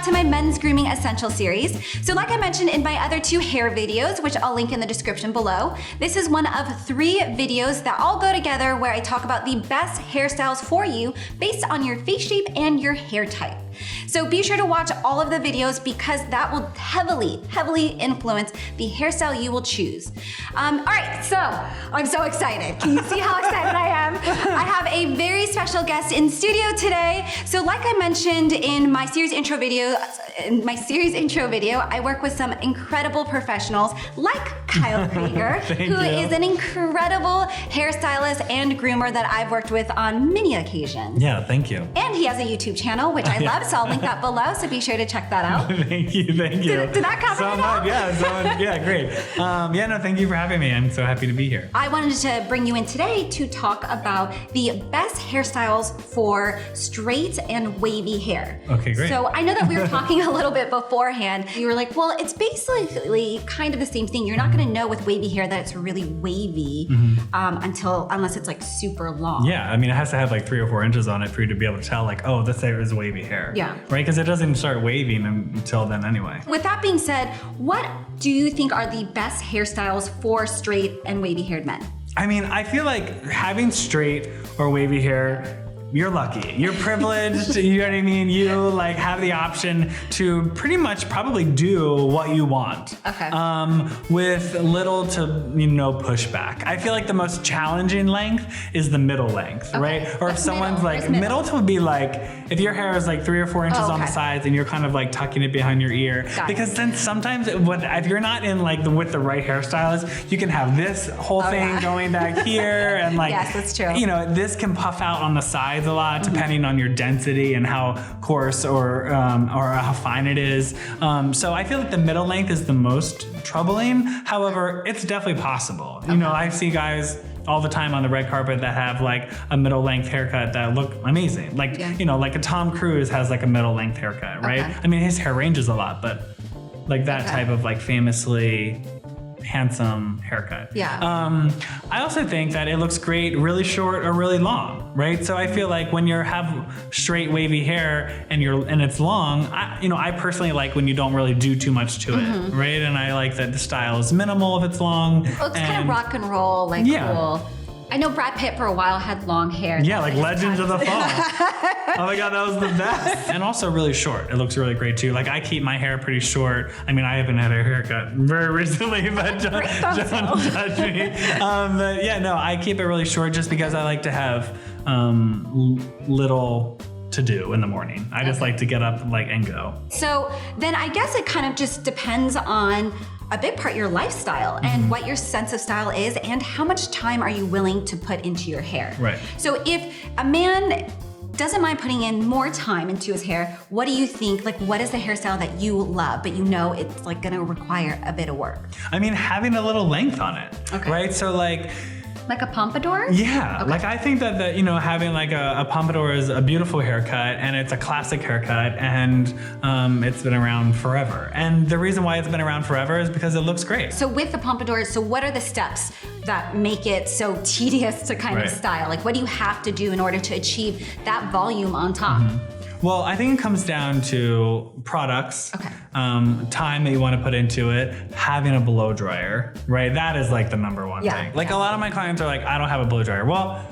back to my men's grooming essential series. So like I mentioned in my other 2 hair videos, which I'll link in the description below, this is one of 3 videos that all go together where I talk about the best hairstyles for you based on your face shape and your hair type. So be sure to watch all of the videos because that will heavily influence the hairstyle you will choose. All right, so I'm so excited. Can you see how excited I am? I have a very special guest in studio today. So like I mentioned in my series intro video, I work with some incredible professionals like Kyle Krieger, who is an incredible hairstylist and groomer that I've worked with on many occasions. Yeah, thank you. And he has a YouTube channel, which I love, so I'll link that below, so be sure to check that out. Thank you. Did that cover it all? Yeah, great. Thank you for having me. I'm so happy to be here. I wanted to bring you in today to talk about the best hairstyles for straight and wavy hair. Okay, great. So I know that we were talking a little bit beforehand. You were like, well, it's basically kind of the same thing. You're not gonna know with wavy hair that it's really wavy unless it's like super long. Yeah, I mean, it has to have like 3 or 4 inches on it for you to be able to tell like, oh, this hair is wavy hair. Yeah. Right, because it doesn't start waving until then anyway. With that being said, what do you think are the best hairstyles for straight and wavy haired men? I mean, I feel like having straight or wavy hair, you're lucky. You're privileged, you know what I mean? You like have the option to pretty much probably do what you want. Okay. With little to pushback. I feel like the most challenging length is the middle length, right? Or if someone's like middle to be like, if your hair is like 3 or 4 inches on the sides and you're kind of like tucking it behind your ear. Because then sometimes if you're not in like with the right hairstylist, you can have this whole thing going back here and like, yes, that's true. This can puff out on the sides a lot depending on your density and how coarse or how fine it is. So I feel like the middle length is the most troubling. However, it's definitely possible. You know, I see guys all the time on the red carpet that have like a middle length haircut that look amazing. Like, like a Tom Cruise has like a middle length haircut, right? I mean, his hair ranges a lot, but like that type of like famously handsome haircut. Yeah. I also think that it looks great really short or really long, right? So I feel like when you have straight wavy hair and it's long, I personally like when you don't really do too much to it, right? And I like that the style is minimal if it's long. Well, it's kind of rock and roll, like cool. I know Brad Pitt for a while had long hair. Yeah, like Legends of the Fall. Oh my God, that was the best. And also really short. It looks really great too. Like I keep my hair pretty short. I mean, I haven't had a haircut very recently, but don't judge me. But yeah, no, I keep it really short just because I like to have little to do in the morning. I just like to get up and go. So then I guess it kind of just depends on a big part your lifestyle and what your sense of style is and how much time are you willing to put into your hair. Right. So if a man doesn't mind putting in more time into his hair, what do you think, like what is the hairstyle that you love, but it's like gonna require a bit of work? I mean, having a little length on it, right? So like a pompadour? Yeah, like I think that having like a pompadour is a beautiful haircut and it's a classic haircut and it's been around forever. And the reason why it's been around forever is because it looks great. So with the pompadour, what are the steps that make it so tedious to kind of style? Like what do you have to do in order to achieve that volume on top? Well, I think it comes down to products, time that you want to put into it, having a blow dryer, right? That is like the number one thing. Like a lot of my clients are like, I don't have a blow dryer. Well,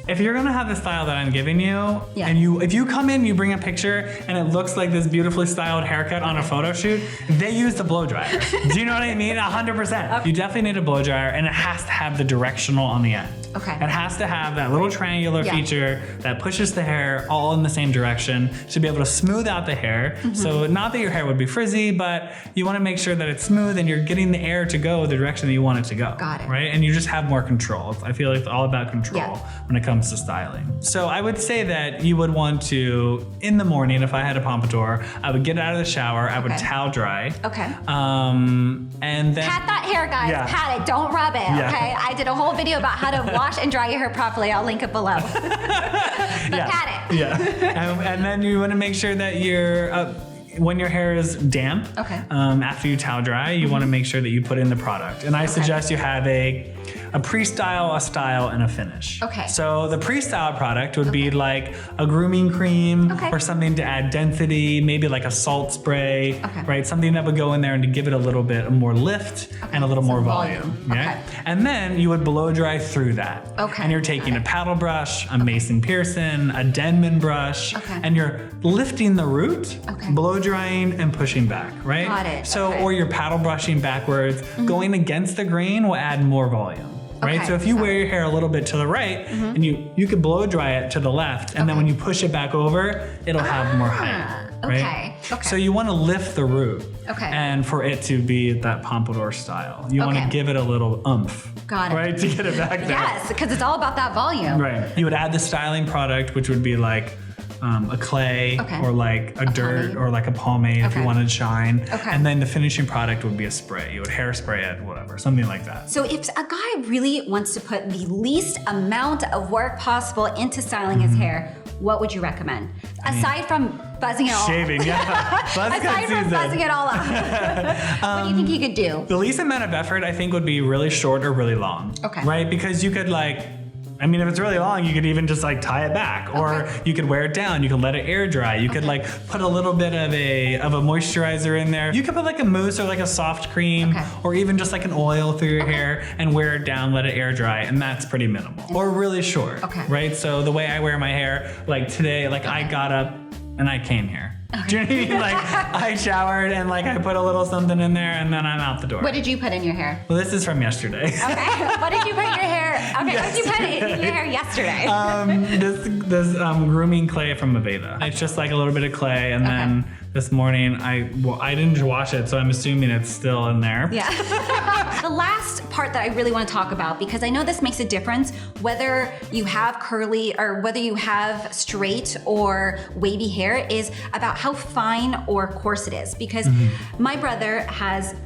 if you're gonna have the style that I'm giving you, and if you come in, you bring a picture, and it looks like this beautifully styled haircut on a photo shoot, they use the blow dryer. Do you know what I mean? 100%. You definitely need a blow dryer, and it has to have the directional on the end. Okay. It has to have that little triangular feature that pushes the hair all in the same direction to be able to smooth out the hair. So not that your hair would be frizzy, but you want to make sure that it's smooth and you're getting the air to go the direction that you want it to go. Got it. Right? And you just have more control. I feel like it's all about control when it comes to styling. So I would say that you would want to, in the morning, if I had a pompadour, I would get out of the shower, I would towel dry. Okay. And then pat that hair, guys. Pat it. Don't rub it. Okay. I did a whole video about how to wash and dry your hair properly. I'll link it below. Pat it. And then you want to make sure that you're when your hair is damp, after you towel dry, you want to make sure that you put in the product. And I suggest you have a a pre-style, a style, and a finish. Okay. So the pre-style product would be like a grooming cream or something to add density, maybe like a salt spray, right? Something that would go in there and to give it a little bit more lift and a little more volume. Yeah. And then you would blow dry through that. Okay. And you're taking a paddle brush, a Mason Pearson, a Denman brush, and you're lifting the root, blow drying and pushing back, right? Got it. So, or you're paddle brushing backwards, going against the grain will add more volume. Right, so if you wear your hair a little bit to the right, and you could blow dry it to the left, and then when you push it back over, it'll have more height. Right? Okay. So you want to lift the root, and for it to be that Pompadour style, you want to give it a little oomph. Got it. Right, to get it back there. Yes, because it's all about that volume. Right. You would add the styling product, which would be like a clay or like a dirt or like a pomade if you wanted shine. And then the finishing product would be a spray. You would hairspray it, whatever, something like that. So if a guy really wants to put the least amount of work possible into styling his hair, what would you recommend? Aside from buzzing it all shaving, Aside from buzzing it all up. What do you think you could do? The least amount of effort I think would be really short or really long. Right? Because you could I mean, if it's really long, you could even just like tie it back, or you could wear it down. You could let it air dry. You could like put a little bit of a moisturizer in there. You could put like a mousse or like a soft cream, or even just like an oil through your hair and wear it down, let it air dry, and that's pretty minimal. Or really short, right? So the way I wear my hair, like today, like I got up and I came here. Do you know what I mean? Like I showered and like I put a little something in there and then I'm out the door. What did you put in your hair? Well, this is from yesterday. What did you put in your hair? What did you put in your hair yesterday? This grooming clay from Wavy. It's just like a little bit of clay, and then this morning I didn't wash it, so I'm assuming it's still in there. Yeah. The last part that I really want to talk about, because I know this makes a difference whether you have curly or whether you have straight or wavy hair, is about how fine or coarse it is. Because my brother has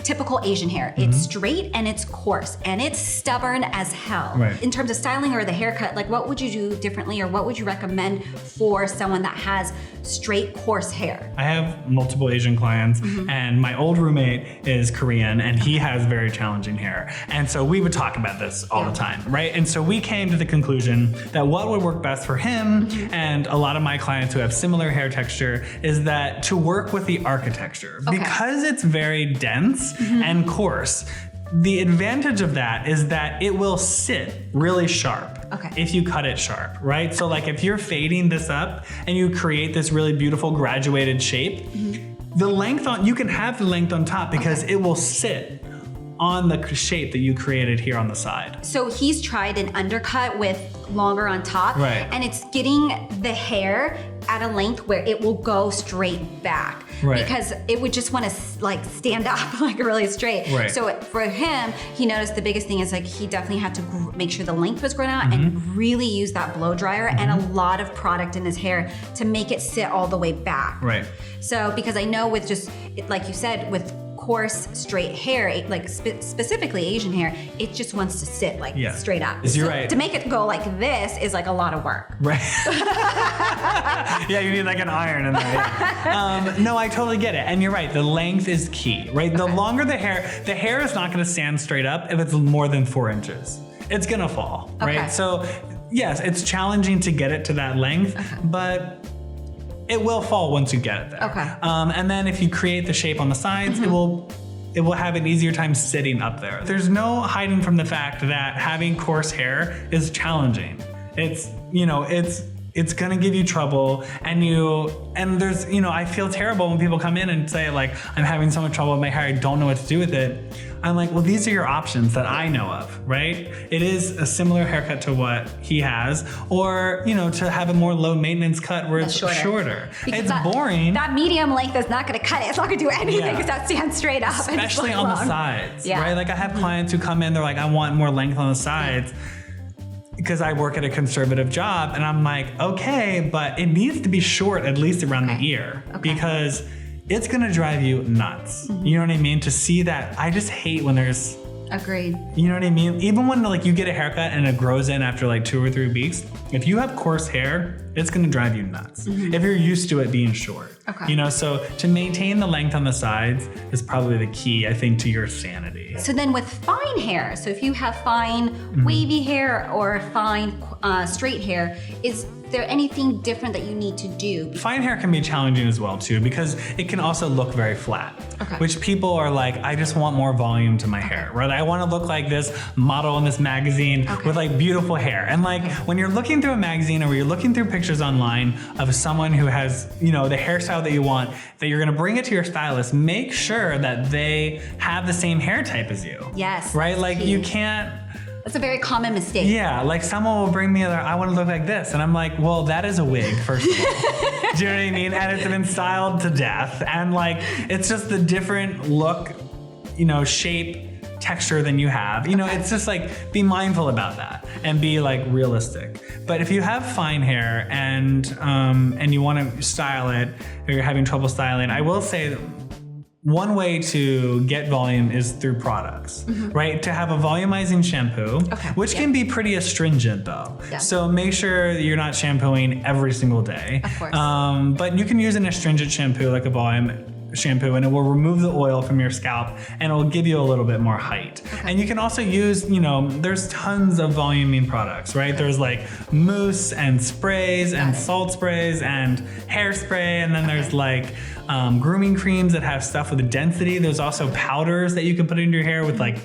typical Asian hair. It's straight and it's coarse and it's stubborn as hell. Right. In terms of styling or the haircut, like what would you do differently, or what would you recommend for someone that has straight, coarse hair? I have multiple Asian clients, and my old roommate is Korean, and he has very challenging hair. And so we would talk about this all the time, right? And so we came to the conclusion that what would work best for him and a lot of my clients who have similar hair texture is that to work with the architecture. Because it's very dense and coarse, the advantage of that is that it will sit really sharp if you cut it sharp, right? So like if you're fading this up and you create this really beautiful graduated shape, the length you can have the length on top because it will sit on the shape that you created here on the side. So he's tried an undercut with longer on top, and it's getting the hair at a length where it will go straight back, because it would just want to like stand up like really straight. So for him, he noticed the biggest thing is like he definitely had to make sure the length was grown out and really use that blow dryer and a lot of product in his hair to make it sit all the way back. So because I know with just like you said, with coarse straight hair, like specifically Asian hair, it just wants to sit like straight up. You're right. To make it go like this is like a lot of work. Yeah, you need like an iron in there. No, I totally get it. And you're right, the length is key, right? The longer the hair is not gonna stand straight up if it's more than 4 inches. It's gonna fall, right? So yes, it's challenging to get it to that length, but it will fall once you get it there. And then if you create the shape on the sides, it will have an easier time sitting up there. There's no hiding from the fact that having coarse hair is challenging. It's gonna give you trouble, and there's, I feel terrible when people come in and say like, I'm having so much trouble with my hair, I don't know what to do with it. I'm like, well, these are your options that I know of, right? It is a similar haircut to what he has, or, to have a more low maintenance cut where it's shorter. It's boring. That medium length is not gonna cut it. It's not gonna do anything because that stands straight up. Especially on the sides, right? Like I have clients who come in, they're like, I want more length on the sides. Because I work at a conservative job, and I'm like, okay, but it needs to be short, at least around the ear, because it's gonna drive you nuts. You know what I mean? To see that, I just hate when there's Agreed. You know what I mean? Even when like you get a haircut and it grows in after like 2 or 3 weeks, if you have coarse hair, it's gonna drive you nuts. If you're used to it being short. Okay. You know, so to maintain the length on the sides is probably the key, I think, to your sanity. So then with fine hair, so if you have fine wavy hair or fine straight hair, is there anything different that you need to do? Fine hair can be challenging as well too, because it can also look very flat, which people are like, I just want more volume to my hair, right? I want to look like this model in this magazine with like beautiful hair. And like when you're looking through a magazine or you're looking through pictures online of someone who has, you know, the hairstyle that you want, that you're going to bring it to your stylist, make sure that they have the same hair type as you. Yes. Right? Like you can't. That's a very common mistake. Yeah, like someone will bring me I want to look like this. And I'm like, well, that is a wig, first of all. Do you know what I mean? And it's been styled to death. And like, it's just the different look, you know, shape, texture than you have. You know, it's just like, be mindful about that and be like realistic. But if you have fine hair and you want to style it, or you're having trouble styling, I will say that one way to get volume is through products, right? To have a volumizing shampoo, which can be pretty astringent though. So make sure you're not shampooing every single day. Of course. But you can use an astringent shampoo like a volume shampoo and it will remove the oil from your scalp and it will give you a little bit more height. And you can also use, you know, there's tons of voluming products, right? There's like mousse and sprays and salt sprays and hairspray, and then there's like grooming creams that have stuff with a density. There's also powders that you can put into your hair with like,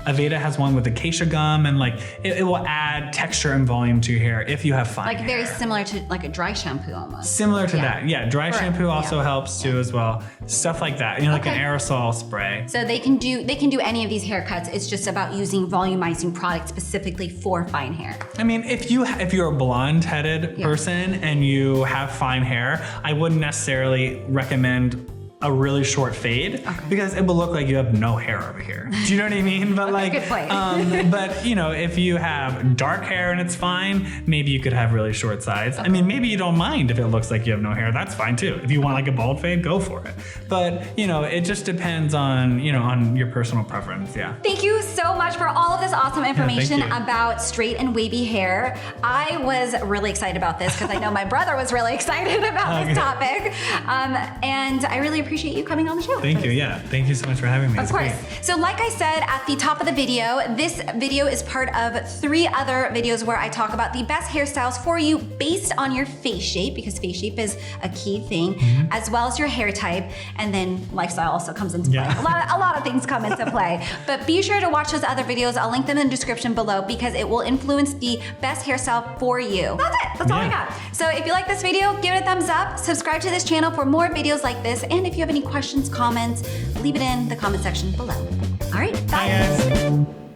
Aveda has one with acacia gum, and like it will add texture and volume to your hair if you have fine hair. Very similar to like a dry shampoo almost. Similar to that, yeah. Dry shampoo also helps too as well. Stuff like that, you know, like an aerosol spray. So they can do any of these haircuts. It's just about using volumizing products specifically for fine hair. I mean, if you're a blonde-headed person and you have fine hair, I wouldn't necessarily recommend a really short fade because it will look like you have no hair over here. Do you know what I mean? But like, good point. but you know, if you have dark hair and it's fine, maybe you could have really short sides. I mean, maybe you don't mind if it looks like you have no hair. That's fine too. If you want like a bald fade, go for it. But you know, it just depends on, you know, on your personal preference. Yeah. Thank you so much for all of this awesome information about straight and wavy hair. I was really excited about this because I know my brother was really excited about this topic. And I really appreciate you coming on the show. Thank you. Yeah. Thank you so much for having me. Of course. So like I said at the top of the video, this video is part of 3 other videos where I talk about the best hairstyles for you based on your face shape, because face shape is a key thing, as well as your hair type, and then lifestyle also comes into play. A lot of things come into play. But be sure to watch those other videos. I'll link them in the description below because it will influence the best hairstyle for you. That's it. That's all I got. So if you like this video, give it a thumbs up, subscribe to this channel for more videos like this, and if you have any questions, comments, leave it in the comment section below. All right, bye. Bye guys.